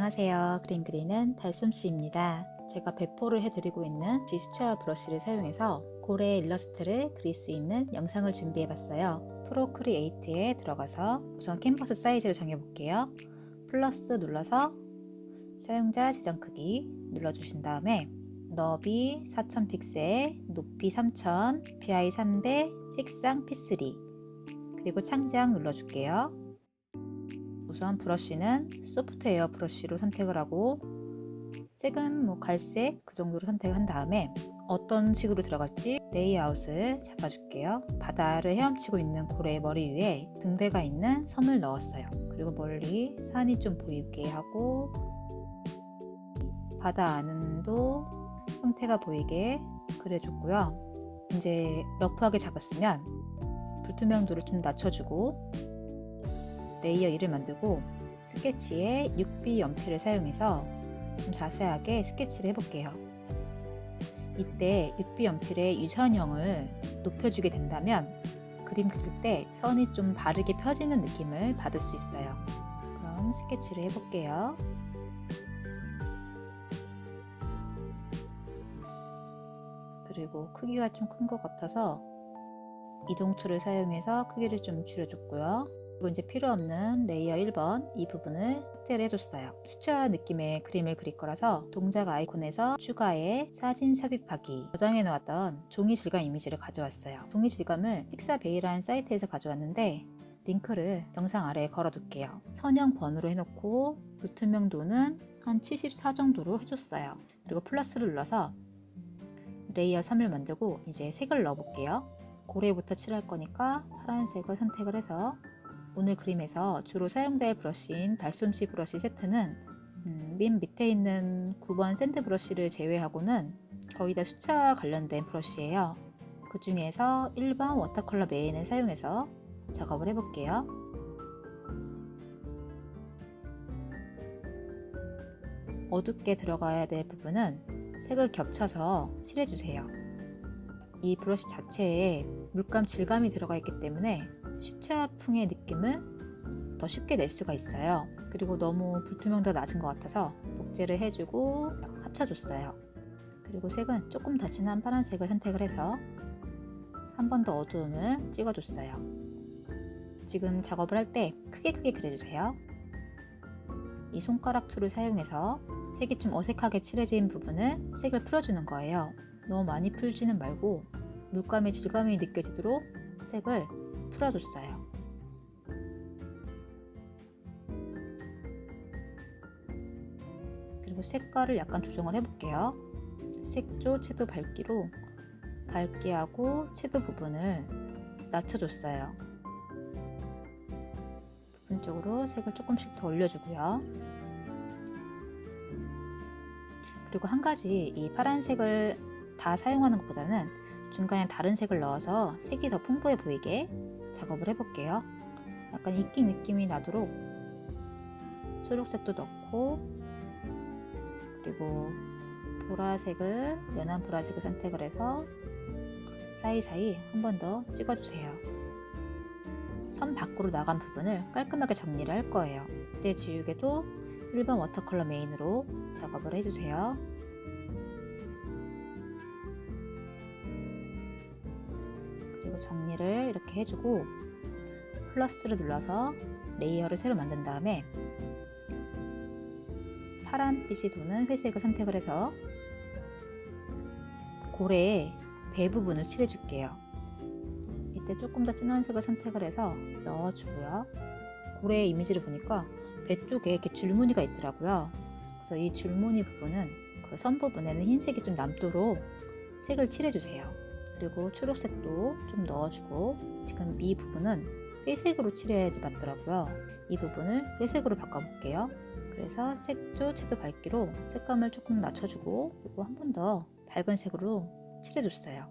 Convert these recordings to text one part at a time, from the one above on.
안녕하세요. 그림그리는 달솜씨입니다. 제가 배포를 해드리고 있는 지수채화 브러쉬를 사용해서 고래 일러스트를 그릴 수 있는 영상을 준비해봤어요. 프로크리에이트에 들어가서 우선 캔버스 사이즈를 정해볼게요. 플러스 눌러서 사용자 지정 크기 눌러주신 다음에 너비 4000 픽셀, 높이 3000, PI 300, 색상 P3 그리고 창작 눌러줄게요. 우선 브러쉬는 소프트웨어 브러쉬로 선택을 하고 색은 갈색 그 정도로 선택을 한 다음에 어떤 식으로 들어갈지 레이아웃을 잡아줄게요. 바다를 헤엄치고 있는 고래의 머리 위에 등대가 있는 섬을 넣었어요. 그리고 멀리 산이 좀 보이게 하고 바다 안도 형태가 보이게 그려줬고요. 이제 러프하게 잡았으면 불투명도를 좀 낮춰주고 레이어 1을 만들고 스케치에 6B 연필을 사용해서 좀 자세하게 스케치를 해볼게요. 이때 6B 연필의 유선형을 높여주게 된다면 그림 그릴 때 선이 좀 바르게 펴지는 느낌을 받을 수 있어요. 그럼 스케치를 해볼게요. 그리고 크기가 좀 큰 것 같아서 이동 툴을 사용해서 크기를 좀 줄여줬고요. 그리고 이제 필요 없는 레이어 1번 이 부분을 삭제를 해줬어요. 수채화 느낌의 그림을 그릴 거라서 동작 아이콘에서 추가에 사진 삽입하기 저장해 놓았던 종이 질감 이미지를 가져왔어요. 종이 질감을 픽사베이라는 사이트에서 가져왔는데 링크를 영상 아래에 걸어 둘게요. 선형 번호로 해놓고 불투명도는 한 74 정도로 해줬어요. 그리고 플러스를 눌러서 레이어 3을 만들고 이제 색을 넣어 볼게요. 고래부터 칠할 거니까 파란색을 선택을 해서 오늘 그림에서 주로 사용될 브러쉬인 달솜씨 브러쉬 세트는 맨 밑에 있는 9번 샌드 브러쉬를 제외하고는 거의 다 수채화와 관련된 브러쉬예요. 그 중에서 1번 워터컬러 메인을 사용해서 작업을 해볼게요. 어둡게 들어가야 될 부분은 색을 겹쳐서 칠해주세요. 이 브러쉬 자체에 물감 질감이 들어가 있기 때문에 수채화풍의 느낌을 더 쉽게 낼 수가 있어요. 그리고 너무 불투명도가 낮은 것 같아서 복제를 해주고 합쳐줬어요. 그리고 색은 조금 더 진한 파란색을 선택을 해서 한 번 더 어두움을 찍어줬어요. 지금 작업을 할 때 크게 그려주세요. 이 손가락 툴을 사용해서 색이 좀 어색하게 칠해진 부분을 색을 풀어주는 거예요. 너무 많이 풀지는 말고 물감의 질감이 느껴지도록 색을 풀어줬어요. 그리고 색깔을 약간 조정을 해볼게요. 색조 채도 밝기로 밝게 하고 채도 부분을 낮춰줬어요. 부분 쪽으로 색을 조금씩 더 올려주고요. 그리고 한 가지 이 파란색을 다 사용하는 것보다는 중간에 다른 색을 넣어서 색이 더 풍부해 보이게 작업을 해볼게요. 약간 이끼 느낌이 나도록 초록색도 넣고 그리고 보라색을 연한 보라색을 선택을 해서 사이사이 한 번 더 찍어주세요. 선 밖으로 나간 부분을 깔끔하게 정리를 할 거예요. 이때 지우개도 1번 워터컬러 메인으로 작업을 해주세요. 그리고 정리를 이렇게 해주고 플러스를 눌러서 레이어를 새로 만든 다음에 파란빛이 도는 회색을 선택을 해서 고래의 배 부분을 칠해줄게요. 이때 조금 더 진한 색을 선택을 해서 넣어주고요. 고래의 이미지를 보니까 배 쪽에 이렇게 줄무늬가 있더라고요. 그래서 이 줄무늬 부분은 그 선 부분에는 흰색이 좀 남도록 색을 칠해주세요. 그리고 초록색도 좀 넣어주고 지금 이 부분은 회색으로 칠해야지 맞더라고요. 이 부분을 회색으로 바꿔볼게요. 그래서 색조 채도 밝기로 색감을 조금 낮춰주고 그리고 한 번 더 밝은 색으로 칠해줬어요.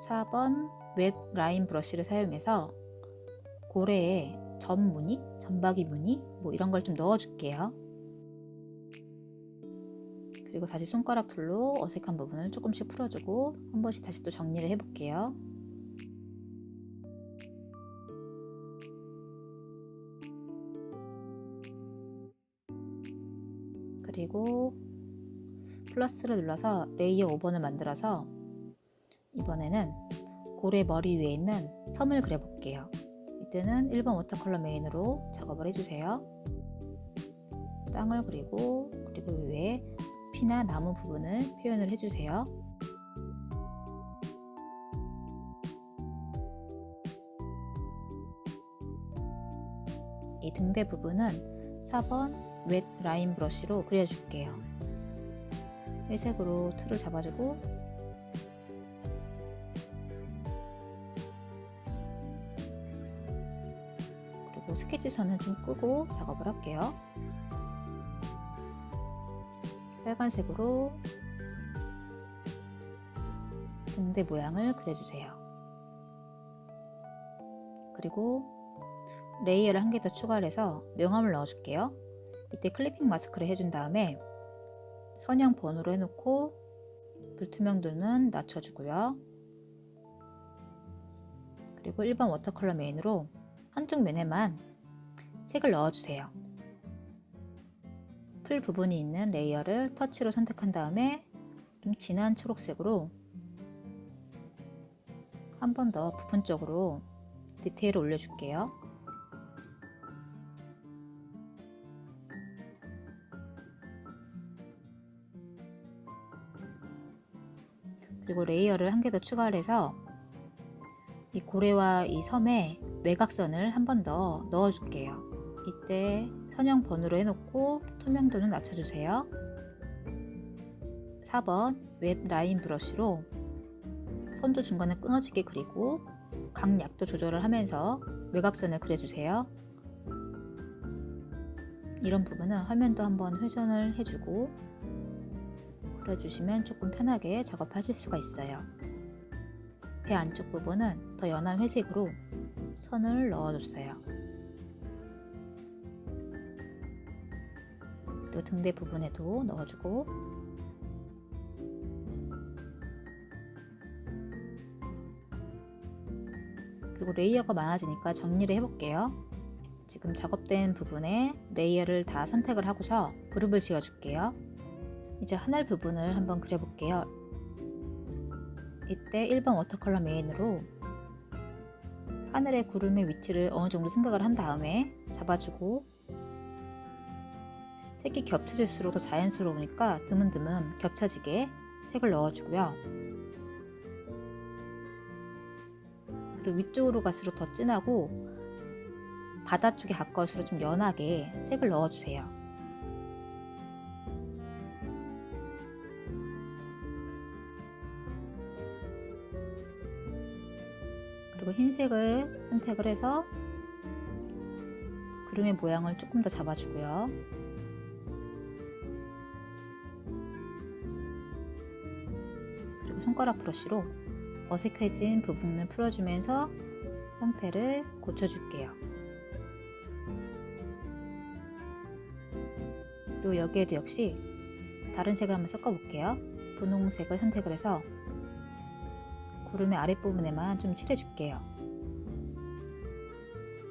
4번 웻 라인 브러쉬를 사용해서 고래의 전무늬, 점박이 무늬 뭐 이런 걸 좀 넣어줄게요. 그리고 다시 손가락 툴로 어색한 부분을 조금씩 풀어주고 한 번씩 다시 또 정리를 해볼게요. 그리고 플러스를 눌러서 레이어 5번을 만들어서 이번에는 고래 머리 위에 있는 섬을 그려볼게요. 이때는 1번 워터컬러 메인으로 작업을 해주세요. 땅을 그리고 위에 피나 나무 부분을 표현을 해주세요. 이 등대 부분은 4번 웻 라인 브러쉬로 그려줄게요. 회색으로 틀을 잡아주고 그리고 스케치선은 좀 끄고 작업을 할게요. 빨간색으로 등대 모양을 그려주세요. 그리고 레이어를 한 개 더 추가를 해서 명암을 넣어줄게요. 이때 클리핑 마스크를 해준 다음에 선형 번호로 해놓고 불투명도는 낮춰주고요. 그리고 1번 워터컬러 메인으로 한쪽 면에만 색을 넣어주세요. 풀 부분이 있는 레이어를 터치로 선택한 다음에 좀 진한 초록색으로 한 번 더 부분적으로 디테일을 올려줄게요. 그리고 레이어를 한 개 더 추가를 해서 이 고래와 이 섬에 외곽선을 한 번 더 넣어줄게요. 이때 선형 번호로 해놓고 투명도는 낮춰주세요. 4번 웻 라인 브러쉬로 선도 중간에 끊어지게 그리고 강약도 조절을 하면서 외곽선을 그려주세요. 이런 부분은 화면도 한번 회전을 해주고 그려주시면 조금 편하게 작업하실 수가 있어요. 배 안쪽 부분은 더 연한 회색으로 선을 넣어줬어요. 그리고 등대 부분에도 넣어주고 그리고 레이어가 많아지니까 정리를 해볼게요. 지금 작업된 부분에 레이어를 다 선택을 하고서 그룹을 지어줄게요. 이제 하늘 부분을 한번 그려볼게요. 이때 1번 워터컬러 메인으로 하늘의 구름의 위치를 어느 정도 생각을 한 다음에 잡아주고 색이 겹쳐질수록 더 자연스러우니까 드문드문 겹쳐지게 색을 넣어주고요. 그리고 위쪽으로 갈수록 더 진하고 바다 쪽에 가까울수록 좀 연하게 색을 넣어주세요. 그리고 흰색을 선택을 해서 구름의 모양을 조금 더 잡아주고요. 그리고 손가락 브러쉬로 어색해진 부분을 풀어주면서 형태를 고쳐줄게요. 그리고 여기에도 역시 다른 색을 한번 섞어볼게요. 분홍색을 선택을 해서 구름의 아랫부분에만 좀 칠해줄게요.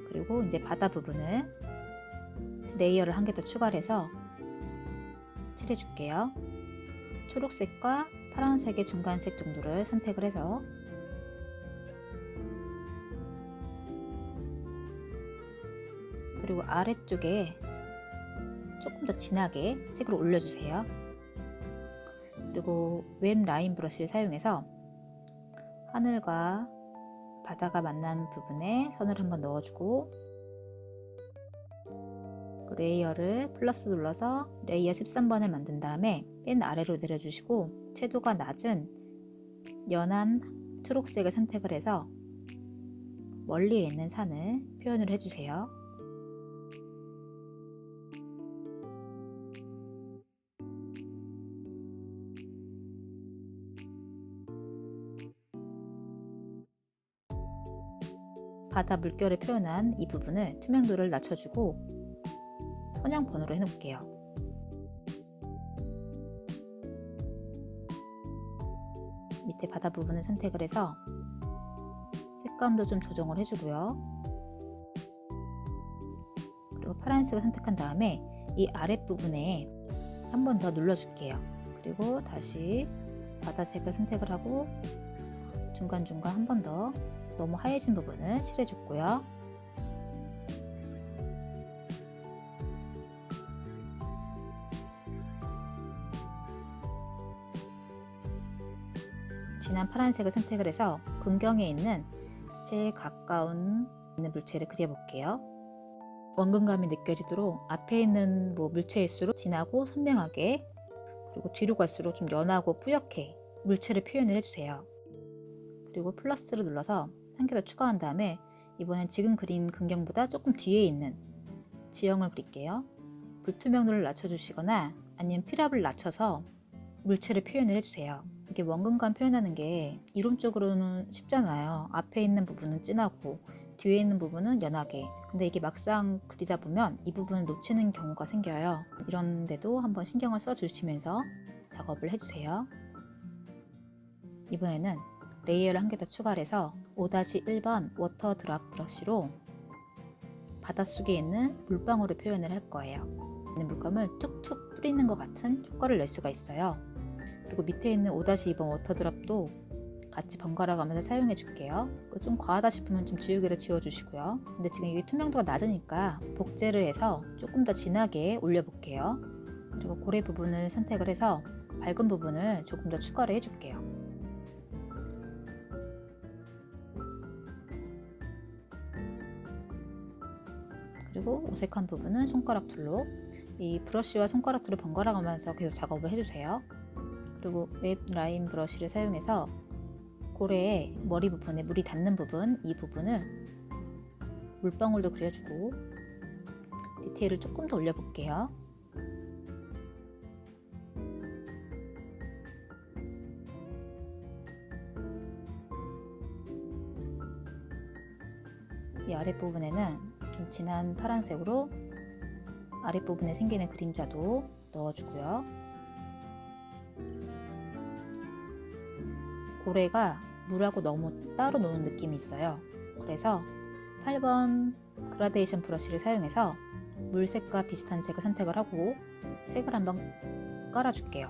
그리고 이제 바다 부분을 레이어를 한 개 더 추가를 해서 칠해줄게요. 초록색과 파란색의 중간색 정도를 선택을 해서 그리고 아래쪽에 조금 더 진하게 색을 올려주세요. 그리고 웻 라인 브러쉬를 사용해서 하늘과 바다가 만난 부분에 선을 한번 넣어주고 레이어를 플러스 눌러서 레이어 13번을 만든 다음에 맨 아래로 내려주시고 채도가 낮은 연한 초록색을 선택을 해서 멀리에 있는 산을 표현을 해주세요. 바다 물결을 표현한 이 부분을 투명도를 낮춰주고 선형 번호로 해놓을게요. 밑에 바다 부분을 선택을 해서 색감도 좀 조정을 해주고요. 그리고 파란색을 선택한 다음에 이 아랫부분에 한 번 더 눌러줄게요. 그리고 다시 바다색을 선택을 하고 중간중간 한 번 더 너무 하얘진 부분을 칠해줬고요. 진한 파란색을 선택을 해서 근경에 있는 제일 가까운 물체를 그려볼게요. 원근감이 느껴지도록 앞에 있는 물체일수록 진하고 선명하게, 그리고 뒤로 갈수록 좀 연하고 뿌옇게 물체를 표현을 해주세요. 그리고 플러스를 눌러서 한 개 더 추가한 다음에 이번엔 지금 그린 근경보다 조금 뒤에 있는 지형을 그릴게요. 불투명도를 낮춰주시거나 아니면 필압을 낮춰서 물체를 표현을 해주세요. 이게 원근감 표현하는 게 이론적으로는 쉽잖아요. 앞에 있는 부분은 진하고 뒤에 있는 부분은 연하게. 근데 이게 막상 그리다 보면 이 부분을 놓치는 경우가 생겨요. 이런데도 한번 신경을 써주시면서 작업을 해주세요. 이번에는 레이어를 한 개 더 추가를 해서 5-1번 워터 드랍 브러쉬로 바닷속에 있는 물방울을 표현을 할 거예요. 물감을 툭툭 뿌리는 것 같은 효과를 낼 수가 있어요. 그리고 밑에 있는 5-2번 워터 드랍도 같이 번갈아 가면서 사용해 줄게요. 좀 과하다 싶으면 좀 지우개를 지워주시고요. 근데 지금 이게 투명도가 낮으니까 복제를 해서 조금 더 진하게 올려볼게요. 그리고 고래 부분을 선택을 해서 밝은 부분을 조금 더 추가를 해줄게요. 그리고 어색한 부분은 손가락 툴로, 이 브러쉬와 손가락 툴을 번갈아 가면서 계속 작업을 해주세요. 그리고 웹 라인 브러쉬를 사용해서 고래의 머리 부분에 물이 닿는 부분, 이 부분을 물방울도 그려주고 디테일을 조금 더 올려볼게요. 이 아랫부분에는 좀 진한 파란색으로 아랫부분에 생기는 그림자도 넣어주고요. 고래가 물하고 너무 따로 노는 느낌이 있어요. 그래서 8번 그라데이션 브러쉬를 사용해서 물색과 비슷한 색을 선택을 하고 색을 한번 깔아줄게요.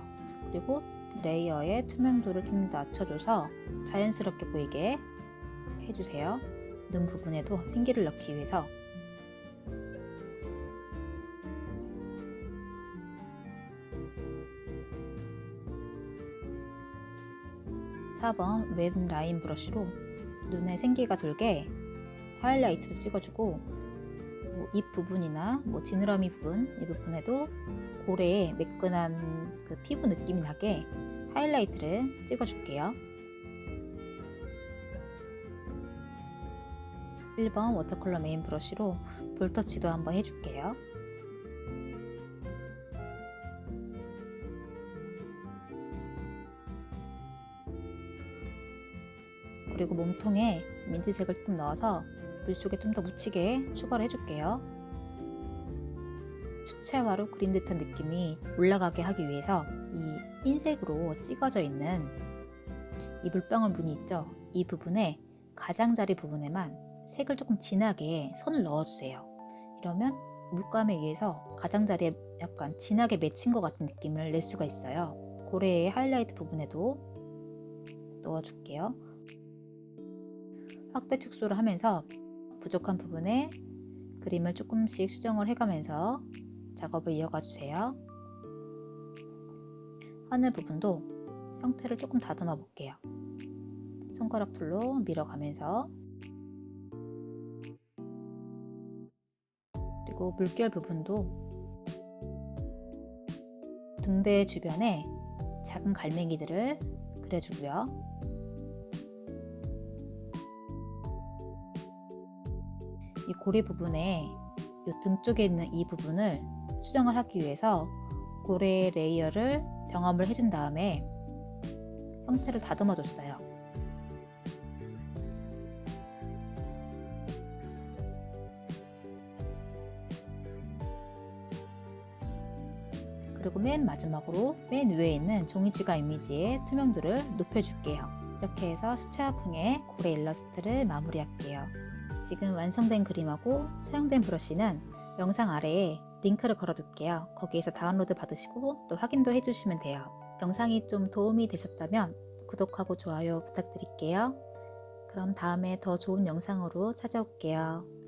그리고 레이어의 투명도를 좀 낮춰줘서 자연스럽게 보이게 해주세요. 눈 부분에도 생기를 넣기 위해서. (4번) 웹 라인 브러쉬로 눈에 생기가 돌게 하이라이트도 찍어주고, 입 부분이나 지느러미 부분, 이 부분에도 고래의 매끈한 그 피부 느낌이 나게 하이라이트를 찍어줄게요. 1번 워터컬러 메인 브러쉬로 볼터치도 한번 해줄게요. 그리고 몸통에 민트색을 좀 넣어서 물속에 좀 더 묻히게 추가를 해줄게요. 수채화로 그린 듯한 느낌이 올라가게 하기 위해서 이 흰색으로 찍어져 있는 이 물방울 무늬 있죠? 이 부분에 가장자리 부분에만 색을 조금 진하게 선을 넣어주세요. 이러면 물감에 의해서 가장자리에 약간 진하게 맺힌 것 같은 느낌을 낼 수가 있어요. 고래의 하이라이트 부분에도 넣어줄게요. 확대 축소를 하면서 부족한 부분에 그림을 조금씩 수정을 해가면서 작업을 이어가 주세요. 하늘 부분도 형태를 조금 다듬어 볼게요. 손가락 툴로 밀어가면서, 그리고 물결 부분도 등대 주변에 작은 갈매기들을 그려주고요. 이 고래 부분에 이 등 쪽에 있는 이 부분을 수정을 하기 위해서 고래 레이어를 병합을 해준 다음에 형태를 다듬어 줬어요. 그리고 맨 마지막으로 맨 위에 있는 종이지갑 이미지의 투명도를 높여줄게요. 이렇게 해서 수채화풍의 고래 일러스트를 마무리할게요. 지금 완성된 그림하고 사용된 브러쉬는 영상 아래에 링크를 걸어둘게요. 거기에서 다운로드 받으시고 또 확인도 해주시면 돼요. 영상이 좀 도움이 되셨다면 구독하고 좋아요 부탁드릴게요. 그럼 다음에 더 좋은 영상으로 찾아올게요.